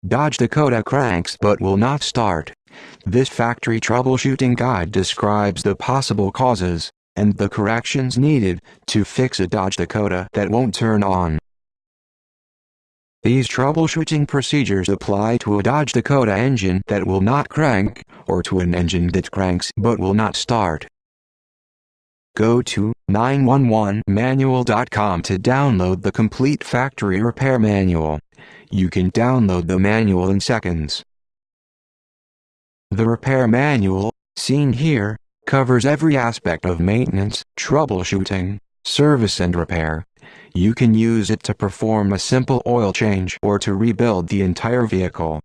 Dodge Dakota cranks but will not start. This factory troubleshooting guide describes the possible causes and the corrections needed to fix a Dodge Dakota that won't turn on. These troubleshooting procedures apply to a Dodge Dakota engine that will not crank, or to an engine that cranks but will not start. Go to 911manual.com to download the complete factory repair manual. You can download the manual in seconds. The repair manual, seen here, covers every aspect of maintenance, troubleshooting, service and repair. You can use it to perform a simple oil change or to rebuild the entire vehicle.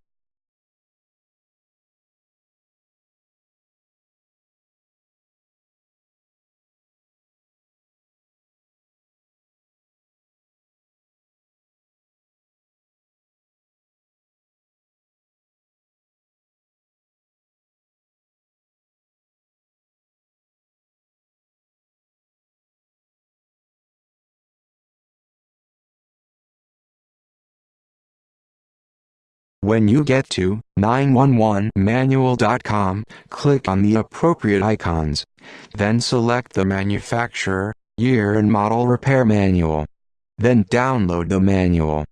When you get to 911manual.com, click on the appropriate icons. Then select the manufacturer, year and model repair manual. Then download the manual.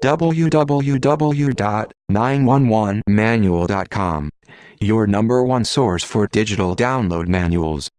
www.911manual.com, your #1 source for digital download manuals.